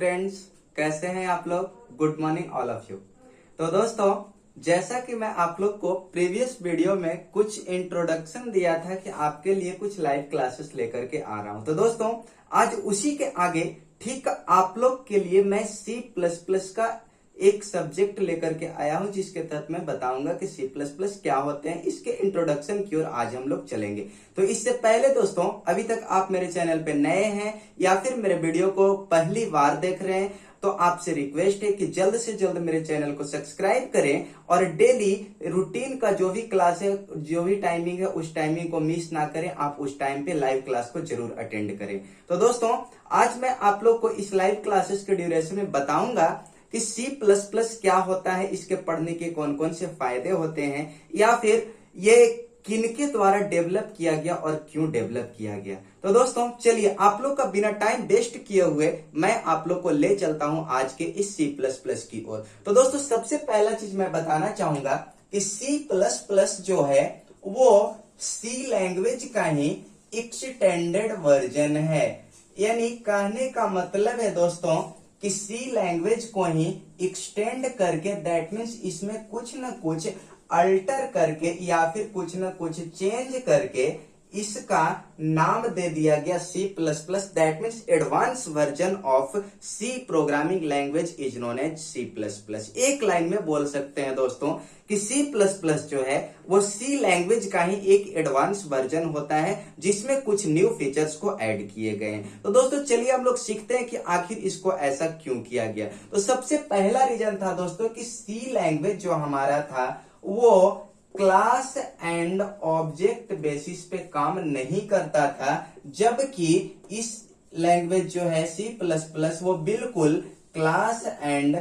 Friends, कैसे हैं आप लोग। Good morning all of you. तो दोस्तों, जैसा कि मैं आप लोग को प्रीवियस वीडियो में कुछ इंट्रोडक्शन दिया था कि आपके लिए कुछ लाइव क्लासेस लेकर के आ रहा हूं, तो दोस्तों आज उसी के आगे ठीक आप लोग के लिए मैं C++ का एक सब्जेक्ट लेकर के आया हूं, जिसके तहत मैं बताऊंगा कि C++ क्या होते हैं। इसके इंट्रोडक्शन की ओर आज हम लोग चलेंगे। तो इससे पहले दोस्तों, अभी तक आप मेरे चैनल पे नए हैं या फिर मेरे वीडियो को पहली बार देख रहे हैं, तो आपसे रिक्वेस्ट है कि जल्द से जल्द मेरे चैनल को सब्सक्राइब करें और डेली रूटीन का जो भी क्लास है, जो भी टाइमिंग है, उस टाइमिंग को मिस ना करें। आप उस टाइम पे लाइव क्लास को जरूर अटेंड करें। तो दोस्तों, आज मैं आप लोग को इस लाइव क्लासेस के ड्यूरेशन में बताऊंगा कि C++ क्या होता है, इसके पढ़ने के कौन कौन से फायदे होते हैं, या फिर ये किनके द्वारा डेवलप किया गया और क्यों डेवलप किया गया। तो दोस्तों चलिए, आप लोग का बिना टाइम वेस्ट किए हुए मैं आप लोग को ले चलता हूं आज के इस C++ की ओर। तो दोस्तों, सबसे पहला चीज मैं बताना चाहूंगा कि C++ जो है वो C लैंग्वेज का ही एक्सटेंडेड वर्जन है। यानी कहने का मतलब है दोस्तों कि C लैंग्वेज को ही एक्सटेंड करके, दैट मीन्स इसमें कुछ न कुछ अल्टर करके या फिर कुछ न कुछ चेंज करके इसका नाम दे दिया गया C++। That means advance version of C programming language is known as C++। एक लाइन में बोल सकते हैं दोस्तों कि C++ जो है वो C लैंग्वेज का ही एक एडवांस वर्जन होता है, जिसमें कुछ न्यू फीचर्स को ऐड किए गए हैं। तो दोस्तों चलिए हम लोग सीखते हैं कि आखिर इसको ऐसा क्यों किया गया। तो सबसे पहला रीजन था दोस्तों कि C लैंग्वेज जो हमारा था वो क्लास एंड ऑब्जेक्ट बेसिस पे काम नहीं करता था, जबकि इस लैंग्वेज जो है C++ वो बिल्कुल क्लास एंड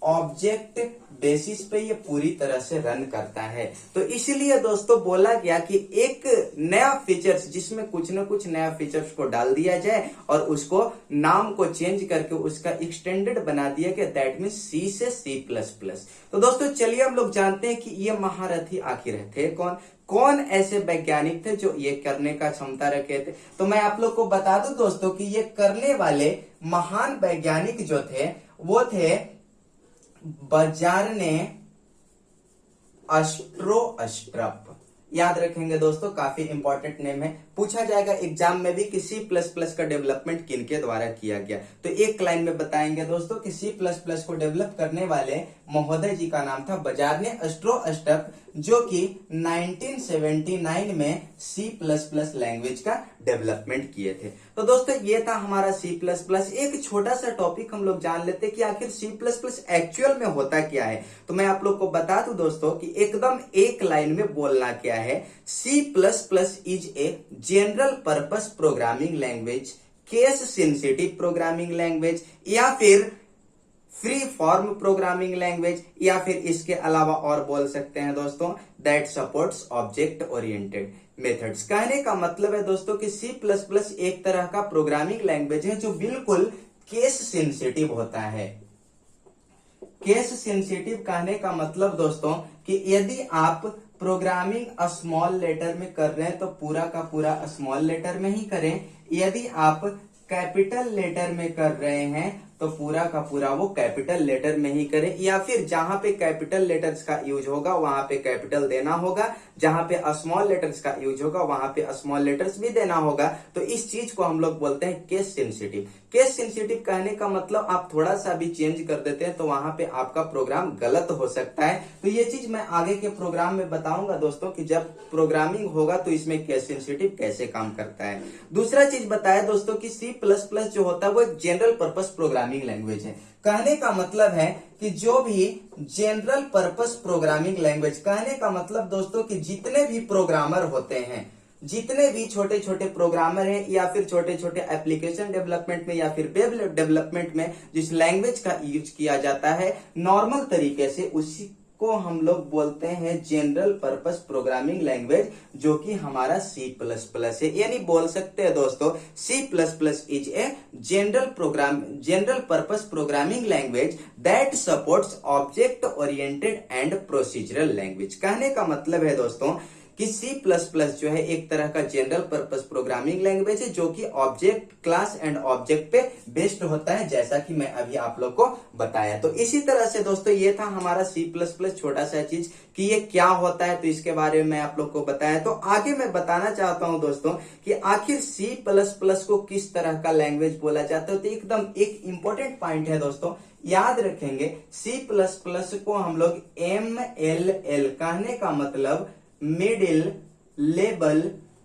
ऑब्जेक्ट बेसिस पे ये पूरी तरह से रन करता है। तो इसीलिए दोस्तों बोला गया कि एक नया फीचर्स, जिसमें कुछ न कुछ नया फीचर्स को डाल दिया जाए और उसको नाम को चेंज करके उसका एक्सटेंडेड बना दिया गया, दैट मीन्स C से C++। तो दोस्तों चलिए हम लोग जानते हैं कि ये महारथी आखिर थे कौन, कौन ऐसे वैज्ञानिक थे जो ये करने का क्षमता रखे थे। तो मैं आप लोग को बता दूं दोस्तों कि ये करने वाले महान वैज्ञानिक जो थे वो थे बजार्ने अस्ट्रोअस्ट्रप। याद रखेंगे दोस्तों, काफी इंपॉर्टेंट नेम है, पूछा जाएगा एग्जाम में भी कि C++ का डेवलपमेंट किनके द्वारा किया गया। तो एक लाइन में बताएंगे दोस्तों कि C++ को डेवलप करने वाले महोदय जी का नाम था बजार्ने अस्ट्रोअस्ट्रप, जो कि 1979 में C++ लैंग्वेज का डेवलपमेंट किए थे। तो दोस्तों ये था हमारा C++। एक छोटा सा टॉपिक हम लोग जान लेते कि आखिर C++ एक्चुअल में होता क्या है। तो मैं आप लोग को बता दूं दोस्तों कि एकदम एक लाइन में बोलना क्या है। C++ is a general purpose programming language, case sensitive programming language, या फिर फ्री फॉर्म प्रोग्रामिंग लैंग्वेज, या फिर इसके अलावा और बोल सकते हैं दोस्तों that supports object oriented methods. कहने का मतलब है दोस्तों कि C++ एक तरह का प्रोग्रामिंग लैंग्वेज है जो बिल्कुल केस सेंसिटिव होता है। केस सेंसिटिव कहने का मतलब दोस्तों कि यदि आप प्रोग्रामिंग स्मॉल लेटर में कर रहे हैं तो पूरा का पूरा स्मॉल लेटर में ही करें, यदि आप कैपिटल लेटर में कर रहे हैं तो पूरा का पूरा वो कैपिटल लेटर में ही करें, या फिर जहां पे कैपिटल लेटर्स का यूज होगा वहां पे कैपिटल देना होगा, जहां पे स्मॉल लेटर्स का यूज होगा वहां पे स्मॉल लेटर्स भी देना होगा। तो इस चीज को हम लोग बोलते हैं केस सेंसिटिव। केस सेंसिटिव कहने का मतलब आप थोड़ा सा भी चेंज कर देते हैं तो वहां पे आपका प्रोग्राम गलत हो सकता है। तो ये चीज मैं आगे के प्रोग्राम में बताऊंगा दोस्तों कि जब प्रोग्रामिंग होगा तो इसमें केस सेंसिटिव कैसे काम करता है। दूसरा चीज बताया दोस्तों कि C++ जो होता है वो एक जनरल पर्पस प्रोग्रामिंग लैंग्वेज है। कहने का मतलब है कि जो भी जनरल पर्पस प्रोग्रामिंग लैंग्वेज, कहने का मतलब दोस्तों कि जितने भी प्रोग्रामर होते हैं, जितने भी छोटे छोटे प्रोग्रामर हैं, या फिर छोटे छोटे एप्लीकेशन डेवलपमेंट में या फिर वेब डेवलपमेंट में जिस लैंग्वेज का यूज किया जाता है नॉर्मल तरीके से, उसी को हम लोग बोलते हैं जनरल पर्पस प्रोग्रामिंग लैंग्वेज, जो कि हमारा C++ है। यानी बोल सकते हैं दोस्तों C++ is a general purpose programming language that supports object oriented and procedural language. कहने का मतलब है दोस्तों कि C++ जो है एक तरह का जनरल पर्पस प्रोग्रामिंग लैंग्वेज है जो कि ऑब्जेक्ट क्लास एंड ऑब्जेक्ट पे बेस्ड होता है, जैसा कि मैं अभी आप लोग को बताया। तो इसी तरह से दोस्तों ये था हमारा C++ छोटा सा चीज कि ये क्या होता है, तो इसके बारे में आप लोग को बताया। तो आगे मैं बताना चाहता हूं दोस्तों कि आखिर C++ को किस तरह का लैंग्वेज बोला जाता है। तो एकदम एक इंपॉर्टेंट पॉइंट है दोस्तों, याद रखेंगे C++ को हम लोग MLL, कहने का मतलब मिडिल लेवल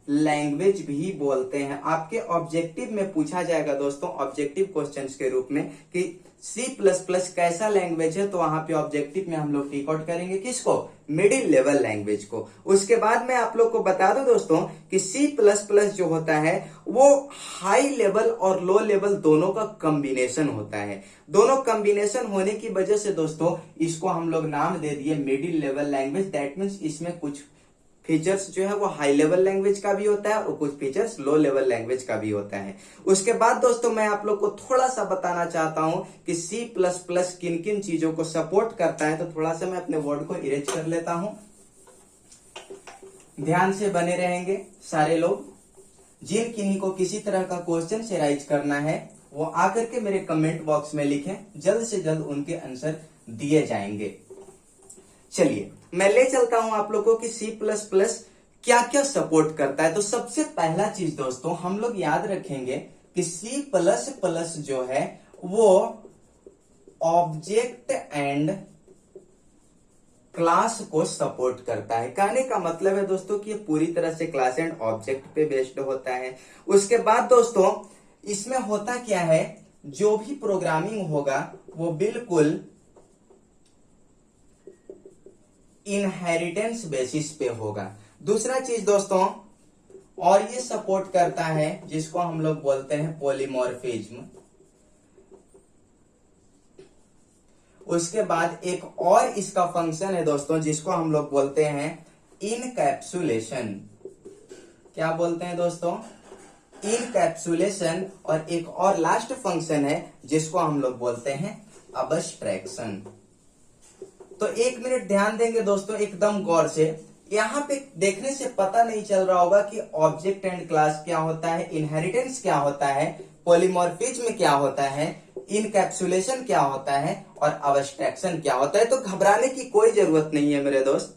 लैंग्वेज भी बोलते हैं। आपके ऑब्जेक्टिव में पूछा जाएगा दोस्तों, ऑब्जेक्टिव क्वेश्चंस के रूप में कि C++ कैसा लैंग्वेज है, तो वहां पे ऑब्जेक्टिव में हम लोग टिक आउट करेंगे किसको, मिडिल लेवल लैंग्वेज को। उसके बाद मैं आप लोग को बता दूं दोस्तों कि C++ जो होता है वो हाई लेवल और लो लेवल दोनों का कॉम्बिनेशन होता है। दोनों कॉम्बिनेशन होने की वजह से दोस्तों इसको हम लोग नाम दे दिए middle level language. That means इसमें कुछ फीचर्स जो है वो हाई लेवल लैंग्वेज का भी होता है और कुछ फीचर्स लो लेवल लैंग्वेज का भी होता है। उसके बाद दोस्तों मैं आप लोग को थोड़ा सा बताना चाहता हूं कि C++ किन किन चीजों को सपोर्ट करता है। तो थोड़ा सा मैं अपने वर्ड को इरेज कर लेता हूं, ध्यान से बने रहेंगे सारे लोग। जिन किन्हीं को किसी तरह का क्वेश्चन से राइज करना है वो आकर के मेरे कमेंट बॉक्स में लिखें, जल्द से जल्द उनके आंसर दिए जाएंगे। चलिए मैं ले चलता हूं आप लोगों की C++ क्या क्या सपोर्ट करता है। तो सबसे पहला चीज दोस्तों हम लोग याद रखेंगे कि C++ जो है वो ऑब्जेक्ट एंड क्लास को सपोर्ट करता है। कहने का मतलब है दोस्तों कि ये पूरी तरह से क्लास एंड ऑब्जेक्ट पे बेस्ड होता है। उसके बाद दोस्तों इसमें होता क्या है, जो भी प्रोग्रामिंग होगा वो बिल्कुल इनहेरिटेंस बेसिस पे होगा। दूसरा चीज दोस्तों और ये सपोर्ट करता है जिसको हम लोग बोलते हैं पॉलीमॉर्फिज्म। उसके बाद एक और इसका फंक्शन है दोस्तों जिसको हम लोग बोलते हैं इनकैप्सुलेशन। क्या बोलते हैं दोस्तों, इनकैप्सुलेशन। और एक और लास्ट फंक्शन है जिसको हम लोग बोलते हैं अबस्ट्रैक्शन। तो एक मिनट ध्यान देंगे दोस्तों एकदम गौर से। यहां पे देखने से पता नहीं चल रहा होगा कि ऑब्जेक्ट एंड क्लास क्या होता है, इनहेरिटेंस क्या होता है, पॉलीमॉर्फिज्म क्या होता है, इनकैप्सुलेशन क्या होता है और अबस्ट्रैक्शन क्या होता है। तो घबराने की कोई जरूरत नहीं है मेरे दोस्त।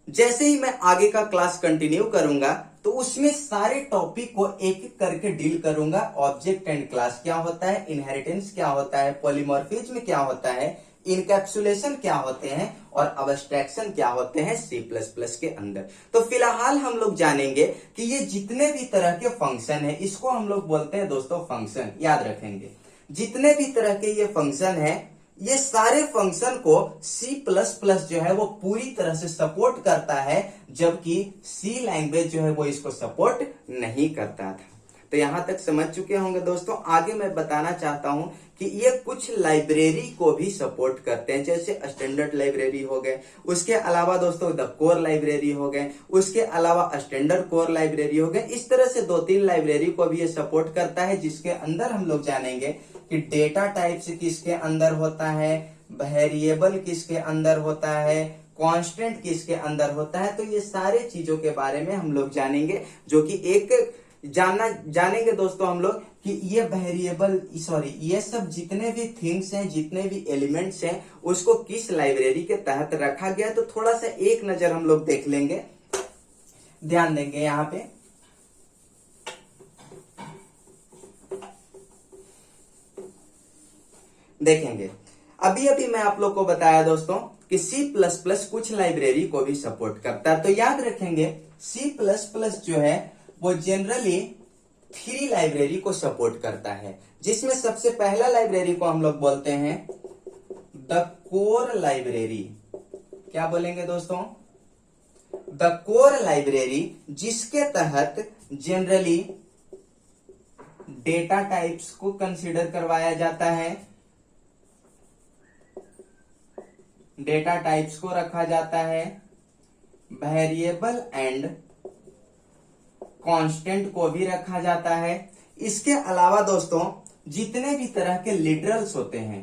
जैसे ही मैं आगे का क्लास कंटिन्यू करूंगा तो उसमें सारे टॉपिक को एक एक करके डील करूंगा। ऑब्जेक्ट एंड क्लास क्या होता है, इनहेरिटेंस क्या होता है, पॉलीमॉर्फिज्म क्या होता है, इनकैप्सुलेशन क्या होते हैं और अबस्ट्रैक्शन क्या होते हैं C++ के अंदर। तो फिलहाल हम लोग जानेंगे कि ये जितने भी तरह के फंक्शन है इसको हम लोग बोलते हैं दोस्तों फंक्शन। याद रखेंगे जितने भी तरह के ये फंक्शन है, ये सारे फंक्शन को C++ जो है वो पूरी तरह से सपोर्ट करता है, जबकि C लैंग्वेज जो है वो इसको सपोर्ट नहीं करता था। तो यहां तक समझ चुके होंगे दोस्तों। आगे मैं बताना चाहता हूं कि ये कुछ लाइब्रेरी को भी सपोर्ट करते हैं, जैसे स्टैंडर्ड लाइब्रेरी हो गए, उसके अलावा दोस्तों द कोर लाइब्रेरी हो गए, उसके अलावा स्टैंडर्ड कोर लाइब्रेरी हो गए। इस तरह से 2-3 लाइब्रेरी को भी ये सपोर्ट करता है, जिसके अंदर हम लोग जानेंगे कि डेटा टाइप्स किसके अंदर होता है, वेरिएबल किसके अंदर होता है, कांस्टेंट किसके अंदर होता है। तो ये सारे चीजों के बारे में हम लोग जानेंगे, जो कि एक जानेंगे दोस्तों हम लोग कि ये वेरिएबल ये सब जितने भी थिंग्स हैं, जितने भी एलिमेंट्स हैं, उसको किस लाइब्रेरी के तहत रखा गया। तो थोड़ा सा एक नजर हम लोग देख लेंगे, ध्यान देंगे यहां पे। देखेंगे अभी अभी मैं आप लोग को बताया दोस्तों कि C++ कुछ लाइब्रेरी को भी सपोर्ट करता है। तो याद रखेंगे C++ जो है वो जनरली 3 लाइब्रेरी को सपोर्ट करता है, जिसमें सबसे पहला लाइब्रेरी को हम लोग बोलते हैं द कोर लाइब्रेरी। क्या बोलेंगे दोस्तों, द कोर लाइब्रेरी, जिसके तहत जनरली डेटा टाइप्स को कंसीडर करवाया जाता है, डेटा टाइप्स को रखा जाता है, वेरिएबल एंड कांस्टेंट को भी रखा जाता है। इसके अलावा दोस्तों जितने भी तरह के लिटरल्स होते हैं,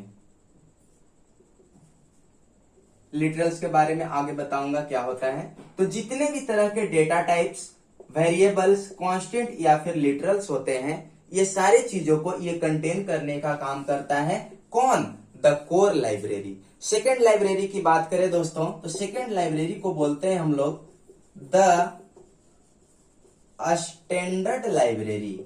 लिटरल्स के बारे में आगे बताऊंगा क्या होता है। तो जितने भी तरह के डेटा टाइप्स, वेरिएबल्स, कांस्टेंट या फिर लिटरल्स होते हैं, ये सारे चीजों को ये कंटेन करने का काम करता है कौन? The core library. Second library की बात करें दोस्तों, तो सेकेंड लाइब्रेरी को बोलते हैं हम लोग the standard library.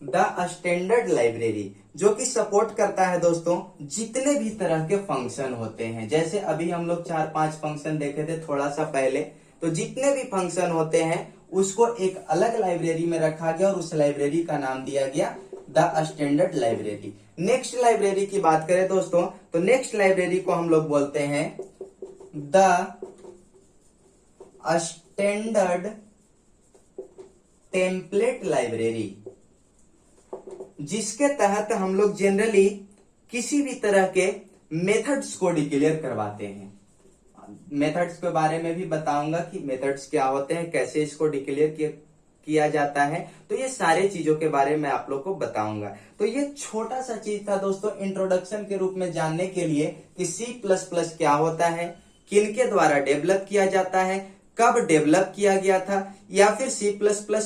The standard library जो कि सपोर्ट करता है दोस्तों जितने भी तरह के फंक्शन होते हैं। जैसे अभी हम लोग 4-5 फंक्शन देखे थे थोड़ा सा पहले, तो जितने भी फंक्शन होते हैं उसको एक अलग लाइब्रेरी में रखा गया और उस लाइब्रेरी का नाम दिया गया the standard library. Next library की बात करें दोस्तों, तो नेक्स्ट लाइब्रेरी को हम लोग बोलते हैं द स्टैंडर्ड टेम्पलेट लाइब्रेरी, जिसके तहत हम लोग जनरली किसी भी तरह के मेथड्स को डिक्लेयर करवाते हैं। मेथड्स के बारे में भी बताऊंगा कि मेथड्स क्या होते हैं, कैसे इसको डिक्लेयर किया जाता है, तो ये सारे चीजों के बारे में आप लोग को बताऊंगा। तो ये छोटा सा चीज था दोस्तों इंट्रोडक्शन के रूप में जानने के लिए कि C++ क्या होता है, किनके द्वारा डेवलप किया जाता है, कब डेवलप किया गया था, या फिर C++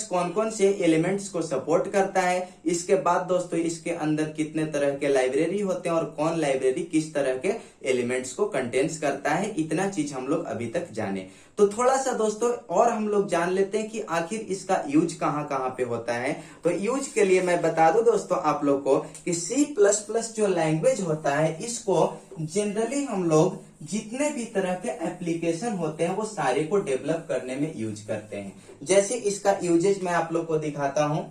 कौन कौन से एलिमेंट्स को सपोर्ट करता है। इसके बाद दोस्तों इसके अंदर कितने तरह के लाइब्रेरी होते हैं और कौन लाइब्रेरी किस तरह के एलिमेंट्स को कंटेन्स करता है, इतना चीज हम लोग अभी तक जाने। तो थोड़ा सा दोस्तों और हम लोग जान लेते हैं कि आखिर इसका यूज कहाँ कहाँ पे होता है। तो यूज के लिए मैं बता दूं दोस्तों आप लोग को कि C++ जो लैंग्वेज होता है इसको जनरली हम लोग जितने भी तरह के एप्लीकेशन होते हैं वो सारे को डेवलप करने में यूज करते हैं। जैसे इसका यूजेज मैं आप लोग को दिखाता हूं।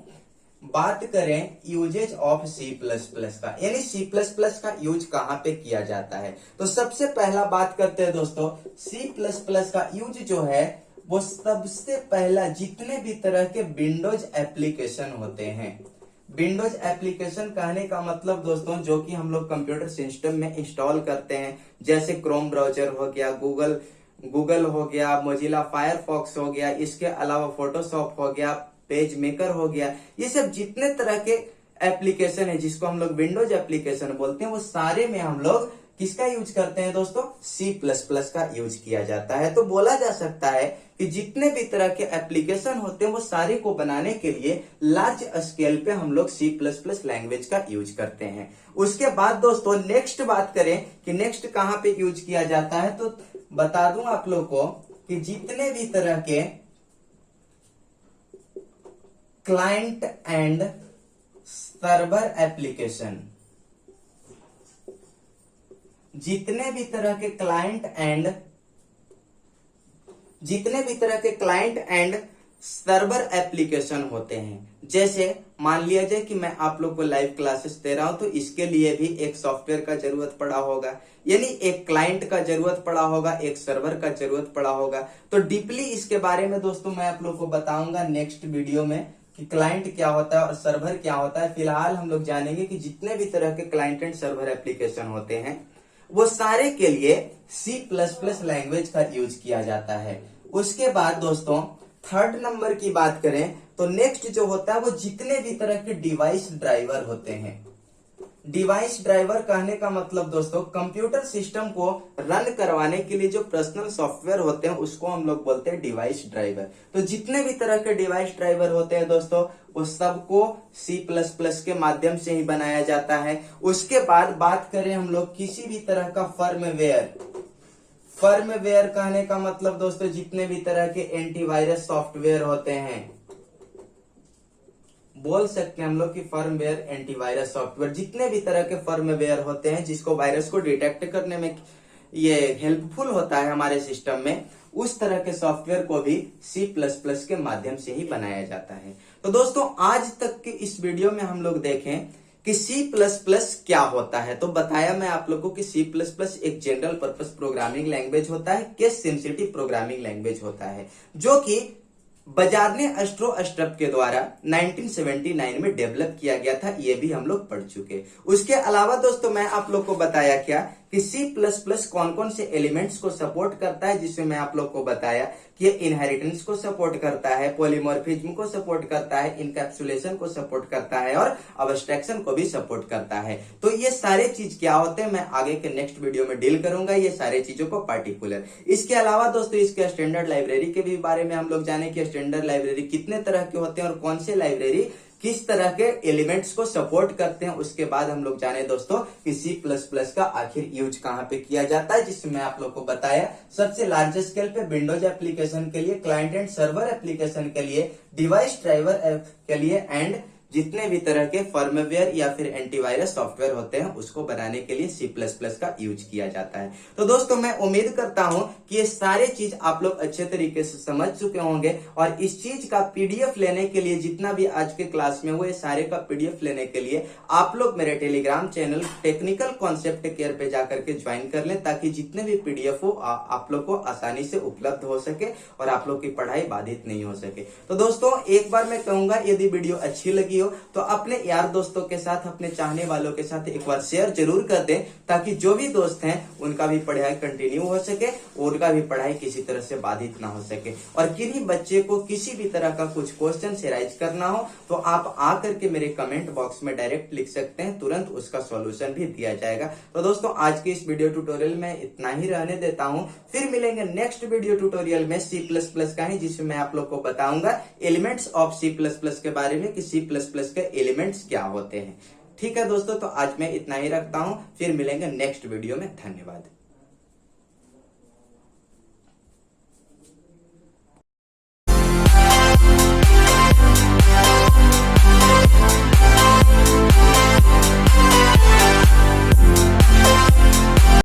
बात करें यूजेज ऑफ C++ का, यानी C++ का यूज कहां पे किया जाता है, तो सबसे पहला बात करते हैं दोस्तों C++ का यूज जो है वो सबसे पहला जितने भी तरह के विंडोज एप्लीकेशन होते हैं। विंडोज एप्लीकेशन कहने का मतलब दोस्तों जो कि हम लोग कंप्यूटर सिस्टम में इंस्टॉल करते हैं, जैसे क्रोम ब्राउजर हो गया, गूगल हो गया, मोजिला फायरफॉक्स हो गया, इसके अलावा फोटोशॉप हो गया, पेज मेकर हो गया, ये सब जितने तरह के एप्लीकेशन है जिसको हम लोग विंडोज एप्लीकेशन बोलते हैं वो सारे में हम लोग किसका यूज करते हैं दोस्तों? C++ का यूज किया जाता है। तो बोला जा सकता है कि जितने भी तरह के एप्लीकेशन होते हैं वो सारे को बनाने के लिए लार्ज स्केल पे हम लोग C++ लैंग्वेज का यूज करते हैं। उसके बाद दोस्तों नेक्स्ट बात करें कि नेक्स्ट कहां पे यूज किया जाता है, तो बता दूं आप लोग को कि जितने भी तरह के क्लाइंट एंड सर्वर एप्लीकेशन, जितने भी तरह के क्लाइंट एंड सर्वर एप्लीकेशन होते हैं, जैसे मान लिया जाए कि मैं आप लोग को लाइव क्लासेस दे रहा हूं तो इसके लिए भी एक सॉफ्टवेयर का जरूरत पड़ा होगा, यानी एक क्लाइंट का जरूरत पड़ा होगा, एक सर्वर का जरूरत पड़ा होगा। तो डीपली इसके बारे में दोस्तों मैं आप लोग को बताऊंगा नेक्स्ट वीडियो में कि क्लाइंट क्या होता है और सर्वर क्या होता है। फिलहाल हम लोग जानेंगे कि जितने भी तरह के क्लाइंट एंड सर्वर एप्लीकेशन होते हैं वो सारे के लिए C++ लैंग्वेज का यूज किया जाता है। उसके बाद दोस्तों थर्ड नंबर की बात करें तो नेक्स्ट जो होता है वो जितने भी तरह के डिवाइस ड्राइवर होते हैं। डिवाइस ड्राइवर कहने का मतलब दोस्तों कंप्यूटर सिस्टम को रन करवाने के लिए जो पर्सनल सॉफ्टवेयर होते हैं उसको हम लोग बोलते हैं डिवाइस ड्राइवर। तो जितने भी तरह के डिवाइस ड्राइवर होते हैं दोस्तों वो सबको C++ के माध्यम से ही बनाया जाता है। उसके बाद बात करें हम लोग किसी भी तरह का फर्मवेयर कहने का मतलब दोस्तों जितने भी तरह के एंटीवायरस सॉफ्टवेयर होते हैं, बोल सकते हैं हम लोग कि फर्मवेयर एंटीवायरस सॉफ्टवेयर, जितने भी तरह के फर्मवेयर होते हैं जिसको वायरस को डिटेक्ट करने में ये हेल्पफुल होता है हमारे सिस्टम में, उस तरह के सॉफ्टवेयर को भी C++ के माध्यम से ही बनाया जाता है। तो दोस्तों आज तक के इस वीडियो में हम लोग देखें कि C++ क्या होता है। तो बताया मैं आप लोगों को कि C++ एक जनरल पर्पस प्रोग्रामिंग लैंग्वेज होता है, केस सेंसिटिव प्रोग्रामिंग लैंग्वेज होता है, जो कि बजारने अस्ट्रोस्ट्रप के द्वारा 1979 में डेवलप किया गया था। ये भी हम लोग पढ़ चुके। उसके अलावा दोस्तों मैं आप लोग को बताया क्या कि C++ कौन कौन से एलिमेंट्स को सपोर्ट करता है, जिसमें मैं आप लोग को बताया कि ये इनहेरिटेंस को सपोर्ट करता है, पॉलीमॉर्फिज्म को सपोर्ट करता है, इनकैप्सुलेशन को सपोर्ट करता है और अब्स्ट्रैक्शन को भी सपोर्ट करता है। तो ये सारे चीज क्या होते हैं मैं आगे के नेक्स्ट वीडियो में डील करूंगा, ये सारे चीजों को पार्टिकुलर। इसके अलावा दोस्तों इसके स्टैंडर्ड लाइब्रेरी के भी बारे में हम लोग जाने कि स्टैंडर्ड लाइब्रेरी कितने तरह के होते हैं और कौन से लाइब्रेरी किस तरह के एलिमेंट्स को सपोर्ट करते हैं। उसके बाद हम लोग जाने दोस्तों कि C++ का आखिर यूज कहां पे किया जाता है, जिसमें आप लोग को बताया सबसे लार्ज स्केल पे विंडोज एप्लीकेशन के लिए, क्लाइंट एंड सर्वर एप्लीकेशन के लिए, डिवाइस ड्राइवर के लिए एंड जितने भी तरह के फर्मवेयर या फिर एंटीवायरस सॉफ्टवेयर होते हैं उसको बनाने के लिए C++ का यूज किया जाता है। तो दोस्तों मैं उम्मीद करता हूं कि ये सारे चीज आप लोग अच्छे तरीके से समझ चुके होंगे और इस चीज का पीडीएफ लेने के लिए जितना भी आज के क्लास में हुए सारे का पीडीएफ लेने के लिए आप लोग मेरे Telegram channel technical concept care पे जाकर के ज्वाइन कर लें, ताकि जितने भी पीडीएफ हो आप लोग को आसानी से उपलब्ध हो सके और आप लोग की पढ़ाई बाधित नहीं हो सके। तो दोस्तों एक बार मैं कहूंगा यदि वीडियो अच्छी लगी तो अपने यार दोस्तों के साथ, अपने चाहने वालों के साथ एक बार शेयर जरूर कर दें, ताकि जो भी दोस्त हैं उनका भी पढ़ाई कंटिन्यू हो सके और उनका भी पढ़ाई किसी तरह से बाधित ना हो सके। और किसी बच्चे को किसी भी तरह का कुछ क्वेश्चन से राइज करना हो तो आप आकर के मेरे कमेंट बॉक्स में डायरेक्ट लिख सकते हैं, तुरंत उसका सॉल्यूशन भी दिया जाएगा। तो दोस्तों आज के इस वीडियो ट्यूटोरियल में इतना ही रहने देता हूं, फिर मिलेंगे नेक्स्ट वीडियो ट्यूटोरियल में C++ का ही, जिसमें मैं आप लोग को बताऊंगा एलिमेंट्स ऑफ C++ के बारे में कि C++ के एलिमेंट्स क्या होते हैं। ठीक है दोस्तों, तो आज मैं इतना ही रखता हूं, फिर मिलेंगे नेक्स्ट वीडियो में। धन्यवाद।